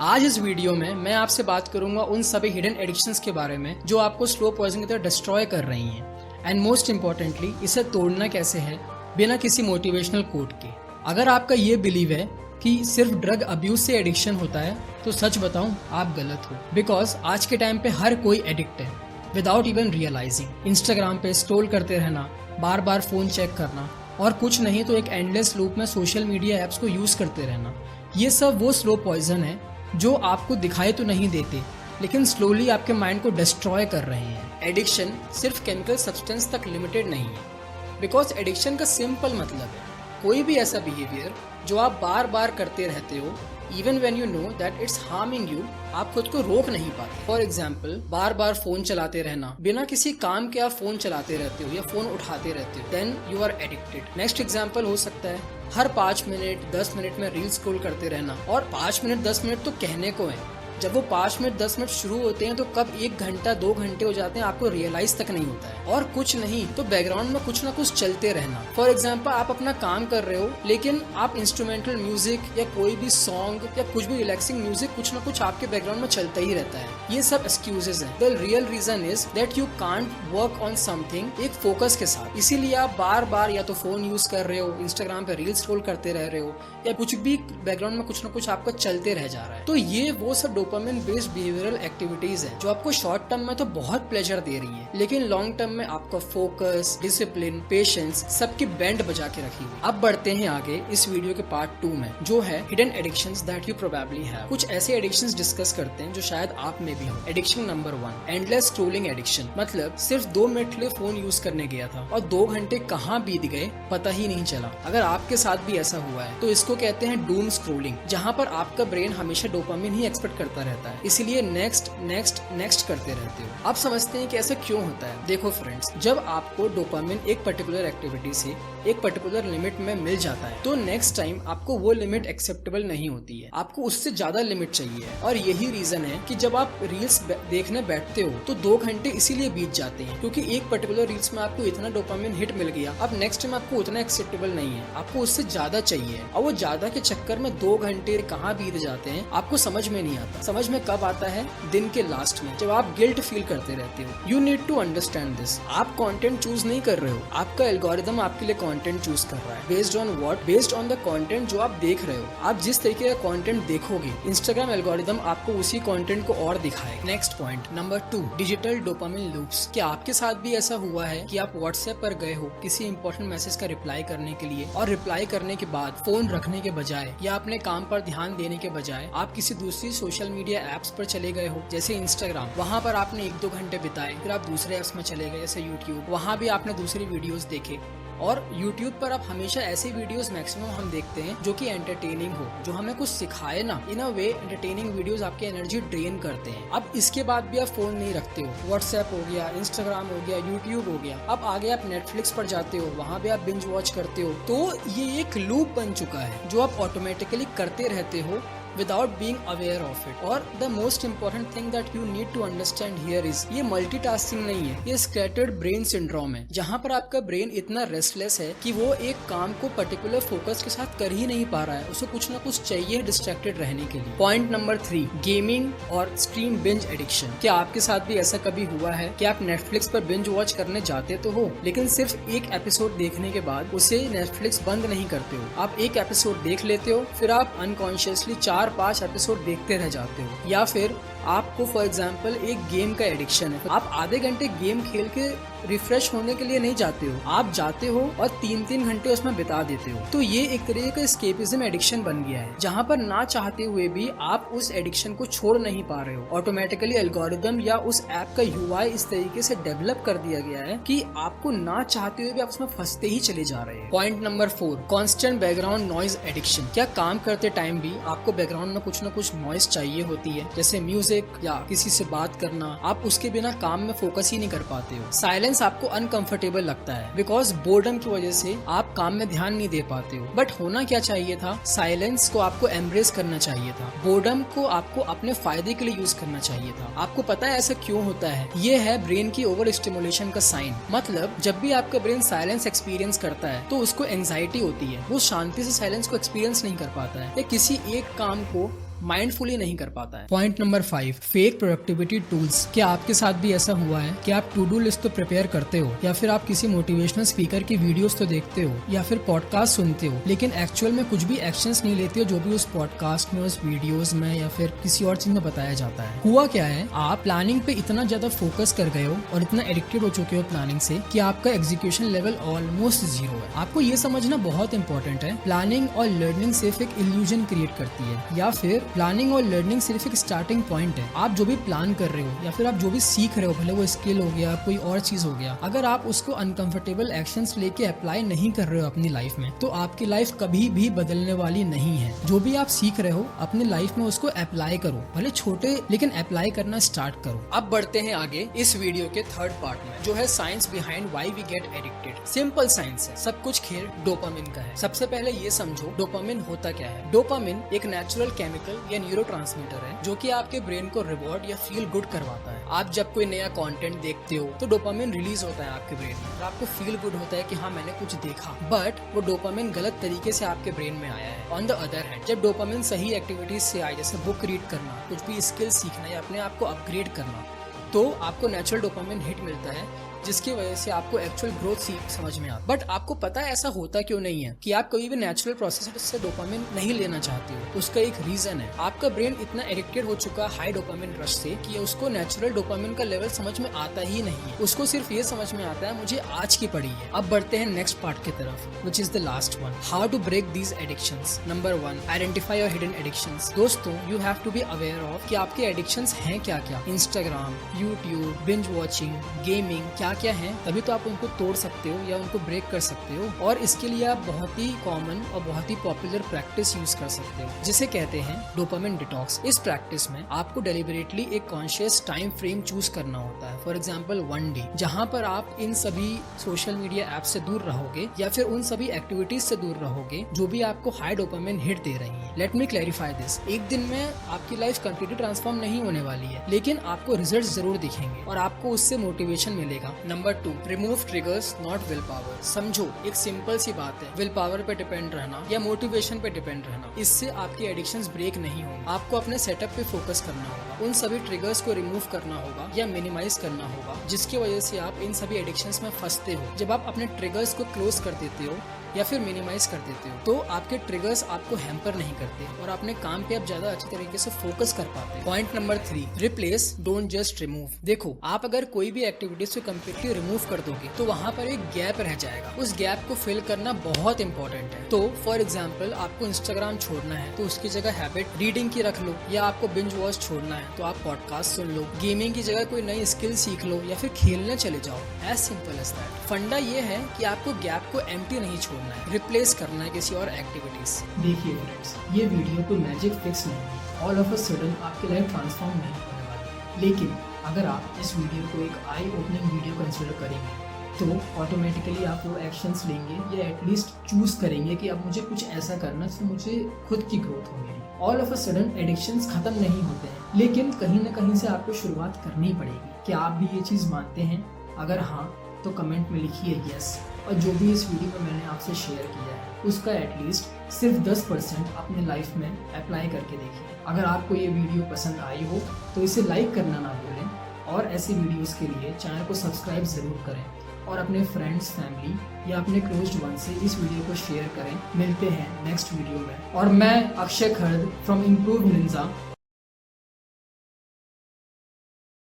आज इस वीडियो में मैं आपसे बात करूंगा उन सभी हिडन एडिक्शंस के बारे में जो आपको स्लो पॉइजन की तरह डिस्ट्रॉय कर रही हैं एंड मोस्ट इम्पोर्टेंटली इसे तोड़ना कैसे है बिना किसी मोटिवेशनल कोट के। अगर आपका ये बिलीव है कि सिर्फ ड्रग अब्यूज से एडिक्शन होता है तो सच बताऊं आप गलत हो। बिकॉज आज के टाइम पे हर कोई एडिक्ट है विदाउट इवन रियलाइजिंग। इंस्टाग्राम पे स्क्रॉल करते रहना, बार बार फोन चेक करना और कुछ नहीं तो एक एंडलेस लूप में सोशल मीडिया एप्स को यूज करते रहना, ये सब वो स्लो पॉइजन है जो आपको दिखाई तो नहीं देते लेकिन स्लोली आपके माइंड को डिस्ट्रॉय कर रहे हैं। एडिक्शन सिर्फ केमिकल सब्सटेंस तक लिमिटेड नहीं है। बिकॉज एडिक्शन का सिंपल मतलब है कोई भी ऐसा बिहेवियर जो आप बार बार करते रहते हो even when you know that it's harming you, आप खुद को रोक नहीं पाते। For example, bar bar phone चलाते रहना, बिना किसी काम के आप फोन चलाते रहते हो या फोन उठाते रहते हो, then you are addicted. Next example हो सकता है हर 5 मिनट 10 मिनट में रील स्क्रॉल करते रहना। और 5 मिनट 10 मिनट तो कहने को है, जब वो 5 मिनट 10 मिनट शुरू होते हैं तो कब 1 घंटा 2 घंटे हो जाते हैं आपको रियलाइज तक नहीं होता है। और कुछ नहीं तो बैकग्राउंड में कुछ ना कुछ चलते रहना। फॉर एग्जाम्पल, आप अपना काम कर रहे हो लेकिन आप इंस्ट्रूमेंटल म्यूजिक या कोई भी सॉन्ग या कुछ भी रिलैक्सिंग म्यूजिक कुछ ना कुछ आपके बैकग्राउंड में चलता ही रहता है। ये सब एक्सक्यूजेस हैं। The real reason is that you can't work on something एक फोकस के साथ। इसीलिए आप बार बार या तो फोन यूज कर रहे हो, इंस्टाग्राम पे रील स्क्रॉल करते रह रहे हो या कुछ भी बैकग्राउंड में कुछ ना कुछ आपका चलते रह जा रहा है। तो ये वो सब डोपामिन बेस्ड बिहेवियरल एक्टिविटीज है जो आपको शॉर्ट टर्म में तो बहुत प्लेजर दे रही है लेकिन लॉन्ग टर्म में आपका फोकस, डिसिप्लिन, पेशेंस सबकी बैंड बजा के रखी हुई। अब बढ़ते हैं आगे इस वीडियो के पार्ट 2 में जो है hidden addictions that you probably have. कुछ ऐसे एडिक्शंस डिस्कस करते हैं जो शायद आप में भी हो। Addiction number 1, endless scrolling addiction. मतलब सिर्फ 2 मिनट के लिए फोन यूज करने गया था और 2 घंटे कहाँ बीत गए पता ही नहीं चला। अगर आपके साथ भी ऐसा हुआ है तो इसको कहते हैं डूम स्क्रॉलिंग, जहाँ पर आपका ब्रेन हमेशा डोपामिन ही एक्सपेक्ट करता रहता है, इसीलिए नेक्स्ट नेक्स्ट नेक्स्ट करते रहते हो। आप समझते हैं कि ऐसा क्यों होता है? देखो फ्रेंड्स, जब आपको डोपामिन एक पर्टिकुलर एक्टिविटी से एक पर्टिकुलर लिमिट में मिल जाता है तो नेक्स्ट टाइम आपको वो लिमिट एक्सेप्टेबल नहीं होती है, आपको उससे ज्यादा लिमिट चाहिए। और यही रीजन है कि जब आप रील्स देखने बैठते हो तो 2 घंटे इसीलिए बीत जाते हैं क्योंकि एक पर्टिकुलर रील्स में आपको इतना डोपामिन हिट मिल गया, अब नेक्स्ट टाइम आपको उतना एक्सेप्टेबल नहीं है, आपको उससे ज्यादा चाहिए। और वो ज्यादा के चक्कर में 2 घंटे कहाँ बीत जाते हैं आपको समझ में नहीं आता। समझ में कब आता है? दिन के लास्ट में, जब आप गिल्ट फील करते रहते हो। You need to understand this. आप कंटेंट चूज नहीं कर रहे हो, आपका एल्गोरिदम आपके लिए कंटेंट चूज कर रहा है। Based on what? Based on the content जो आप देख रहे हो। आप जिस तरीके का कंटेंट देखोगे इंस्टाग्राम एल्गोरिदम आपको उसी कंटेंट को और दिखाएगा। Next point number 2, digital dopamine loops. क्या आपके साथ भी ऐसा हुआ है कि आप व्हाट्सएप पर गए हो किसी इंपॉर्टेंट मैसेज का रिप्लाई करने के लिए और रिप्लाई करने के बाद फोन रखने के बजाय या अपने काम पर ध्यान देने के बजाय आप किसी दूसरी सोशल मीडिया एप्स पर चले गए हो जैसे इंस्टाग्राम, वहाँ पर आपने 1-2 घंटे बिताए, फिर आप दूसरे एप्स में चले गए जैसे यूट्यूब, वहाँ भी आपने दूसरी वीडियोस देखे। और YouTube पर आप हमेशा ऐसी वीडियोस मैक्सिमम हम देखते हैं जो कि एंटरटेनिंग हो, जो हमें कुछ सिखाए ना। इन अ वे एंटरटेनिंग वीडियोस आपकी एनर्जी ड्रेन करते हैं। अब इसके बाद भी आप फोन नहीं रखते हो, व्हाट्सएप हो गया, इंस्टाग्राम हो गया, यूट्यूब हो गया, अब आगे आप नेटफ्लिक्स पर जाते हो, वहाँ भी आप बिंज वॉच करते हो। तो ये एक लूप बन चुका है जो आप ऑटोमेटिकली करते रहते हो without being aware of it। और the most important thing that you need to understand here is ये multitasking नहीं है, ये scattered brain syndrome है, जहाँ पर आपका ब्रेन इतना रेस्टलेस है कि वो एक काम को पर्टिकुलर फोकस के साथ कर ही नहीं पा रहा है, उसको कुछ ना कुछ चाहिए डिस्ट्रैक्टेड रहने के लिए। पॉइंट नंबर 3, गेमिंग और स्क्रीन बिंज एडिक्शन। क्या आपके साथ भी ऐसा कभी हुआ है कि आप नेटफ्लिक्स पर बिंज वॉच करने जाते तो हो लेकिन सिर्फ एक एपिसोड देखने के बाद उसे नेटफ्लिक्स बंद नहीं करते हो? आप एक एपिसोड देख लेते हो, फिर आप अनकॉन्शियसली 4-5 एपिसोड देखते रह जाते हो। या फिर आपको फॉर एग्जाम्पल एक गेम का एडिक्शन है, आप आधे घंटे गेम खेल के रिफ्रेश होने के लिए नहीं जाते हो, आप जाते हो और 3-3 घंटे उसमें बिता देते हो। तो ये एक तरीके का एस्केपिज्म एडिक्शन बन गया है जहाँ पर ना चाहते हुए भी आप उस एडिक्शन को छोड़ नहीं पा रहे हो। ऑटोमेटिकली एल्गोरिदम या उस ऐप का यूआई इस तरीके से डेवलप कर दिया गया है कि आपको ना चाहते हुए भी आप उसमें फंसते ही चले जा रहे हैं। Point number 4, constant background noise addiction. क्या काम करते टाइम भी आपको बैकग्राउंड में कुछ न कुछ नॉइज चाहिए होती है, जैसे म्यूजिक या किसी से बात करना? आप उसके बिना काम में फोकस ही नहीं कर पाते हो। साइलेंस आपको अनकंफर्टेबल लगता है बिकॉज बोर्डम की वजह से आप काम में ध्यान नहीं दे पाते हो। बट होना क्या चाहिए था? साइलेंस को आपको एम्ब्रेस करना चाहिए था, बोर्डम को आपको अपने फायदे के लिए यूज करना चाहिए था। आपको पता है ऐसा क्यों होता है? ये है ब्रेन की ओवर स्टिमुलेशन का साइन। मतलब जब भी आपका ब्रेन साइलेंस एक्सपीरियंस करता है तो उसको एंजाइटी होती है, वो शांति से साइलेंस को एक्सपीरियंस नहीं कर पाता है या किसी एक काम को माइंडफुली नहीं कर पाता है। Point number 5, fake productivity tools. क्या आपके साथ भी ऐसा हुआ है कि आप टू डू लिस्ट तो प्रिपेयर करते हो, या फिर आप किसी मोटिवेशनल स्पीकर की वीडियोस तो देखते हो, या फिर पॉडकास्ट सुनते हो, लेकिन एक्चुअल में कुछ भी एक्शंस नहीं लेते हो जो भी उस पॉडकास्ट में, उस वीडियोस में या फिर किसी और चीज में बताया जाता है। हुआ क्या है, आप प्लानिंग पे इतना ज्यादा फोकस कर गए हो और इतना एडिक्टेड हो चुके हो प्लानिंग से कि आपका एग्जीक्यूशन लेवल ऑलमोस्ट जीरो है। आपको ये समझना बहुत इंपॉर्टेंट है, प्लानिंग और लर्निंग सिर्फ एक इल्यूजन क्रिएट करती है, या फिर प्लानिंग और लर्निंग सिर्फ एक स्टार्टिंग पॉइंट है। आप जो भी प्लान कर रहे हो या फिर आप जो भी सीख रहे हो, भले वो स्किल हो गया, कोई और चीज हो गया, अगर आप उसको अनकंफर्टेबल एक्शंस लेके अप्लाई नहीं कर रहे हो अपनी लाइफ में, तो आपकी लाइफ कभी भी बदलने वाली नहीं है। जो भी आप सीख रहे हो अपनी लाइफ में उसको अप्लाई करो, भले छोटे, लेकिन अप्लाई करना स्टार्ट करो। अब बढ़ते हैं आगे इस वीडियो के थर्ड पार्ट में, जो है science behind why we get addicted. Simple science है, सब कुछ खेल डोपामिन का है। सबसे पहले ये समझो डोपामिन होता क्या है। डोपामिन एक नेचुरल केमिकल या न्यूरोट्रांसमीटर है जो कि आपके ब्रेन को रिवॉर्ड या फील गुड करवाता है। आप जब कोई नया कंटेंट देखते हो तो डोपामिन रिलीज होता है आपके ब्रेन में और आपको फील गुड होता है कि हाँ मैंने कुछ देखा, बट वो डोपामिन गलत तरीके से आपके ब्रेन में आया है। ऑन द अदर हैंड, जब डोपामिन सही एक्टिविटीज से आए, जैसे बुक रीड करना, कुछ भी स्किल सीखना या अपने आप को अपग्रेड करना, तो आपको नेचुरल डोपामिन हिट मिलता है, जिसकी वजह से आपको एक्चुअल ग्रोथ सीख समझ में आता। बट आपको पता है ऐसा होता क्यों नहीं है कि आप कभी भी नेचुरल प्रोसेस से डोपामिन नहीं लेना चाहते हो। उसका एक रीजन है, आपका ब्रेन इतना एडिक्टेड हो चुका है हाई डोपामिन रश से कि उसको नेचुरल डोपामिन का लेवल समझ में आता ही नहीं है। उसको सिर्फ ये समझ में आता है मुझे आज की पड़ी है। अब बढ़ते हैं नेक्स्ट पार्ट की तरफ, which is the last one, how to break these addictions. Number 1, identify your hidden addictions. दोस्तों, you have to be aware of कि आपके एडिक्शंस हैं क्या क्या। Instagram, YouTube, binge watching, gaming, क्या क्या है, तभी तो आप उनको तोड़ सकते हो या उनको ब्रेक कर सकते हो। और इसके लिए आप बहुत ही कॉमन और बहुत ही पॉपुलर प्रैक्टिस यूज कर सकते हो, जिसे कहते हैं डोपामिन डिटॉक्स। इस प्रैक्टिस में आपको डेलिबरेटली एक कॉन्शियस टाइम फ्रेम चूज करना होता है। फॉर एग्जाम्पल 1 डे, जहाँ पर आप इन सभी सोशल मीडिया ऐप से दूर रहोगे या फिर उन सभी एक्टिविटीज से दूर रहोगे जो भी आपको हाई डोपामिन हिट दे रही है। लेट मी क्लैरिफाई दिस, एक दिन में आपकी लाइफ कंप्लीटली ट्रांसफॉर्म नहीं होने वाली है, लेकिन आपको रिजल्ट जरूर दिखेंगे और आपको उससे मोटिवेशन मिलेगा। Number 2, remove triggers not will power. समझो, एक सिंपल सी बात है, विल पावर पे डिपेंड रहना या मोटिवेशन पे डिपेंड रहना, इससे आपकी एडिक्शंस ब्रेक नहीं होंगी। आपको अपने सेटअप पे फोकस करना होगा, उन सभी ट्रिगर्स को रिमूव करना होगा या मिनिमाइज करना होगा, जिसकी वजह से आप इन सभी एडिक्शंस में फंसते हो। जब आप अपने ट्रिगर्स को क्लोज कर देते हो या फिर मिनिमाइज कर देते हो, तो आपके ट्रिगर्स आपको हैम्पर नहीं करते और अपने काम पे आप ज्यादा अच्छी तरीके से फोकस कर पाते हैं। Point number 3, replace, don't just remove. देखो, आप अगर कोई भी एक्टिविटीज को कम्प्लीटली रिमूव कर दोगे तो वहाँ पर एक गैप रह जाएगा। उस गैप को फिल करना बहुत इंपॉर्टेंट है। तो फॉर एग्जाम्पल, आपको इंस्टाग्राम छोड़ना है तो उसकी जगह हैबिट रीडिंग की रख लो, या आपको बिंज वॉच छोड़ना है तो आप पॉडकास्ट सुन लो, गेमिंग की जगह कोई नई स्किल सीख लो या फिर खेलने चले जाओ। As simple as that. फंडा ये है कि आपको गैप को एम्प्टी नहीं छोड़ना है, रिप्लेस करना है किसी और एक्टिविटीज। देखिए फ्रेंड्स, ये वीडियो कोई मैजिक फिक्स नहीं है, ऑल ऑफ अ सडन आपकी लाइफ ट्रांसफॉर्म नहीं होने वाली। लेकिन अगर आप इस वीडियो को एक आई ओपनिंग वीडियो कंसिडर करेंगे तो ऑटोमेटिकली आप वो एक्शंस लेंगे या एटलीस्ट चूज करेंगे कि अब मुझे कुछ ऐसा करना तो मुझे खुद की ग्रोथ हो मेरी। All of a sudden addictions खत्म नहीं होते हैं, लेकिन कहीं ना कहीं से आपको शुरुआत करनी पड़ेगी। क्या आप भी ये चीज़ मानते हैं? अगर हाँ, तो कमेंट में लिखिए यस, और जो भी इस वीडियो में मैंने आपसे शेयर किया है उसका एटलीस्ट सिर्फ 10% अपने लाइफ में अप्लाई करके देखिए। अगर आपको ये वीडियो पसंद आई हो तो इसे लाइक करना ना भूलें, और ऐसे वीडियोस के लिए चैनल को सब्सक्राइब ज़रूर करें और अपने फ्रेंड्स, फैमिली या अपने क्लोज्ड वन से इस वीडियो को शेयर करें। मिलते हैं नेक्स्ट वीडियो में, और मैं Akshay Khurd from improve Ninja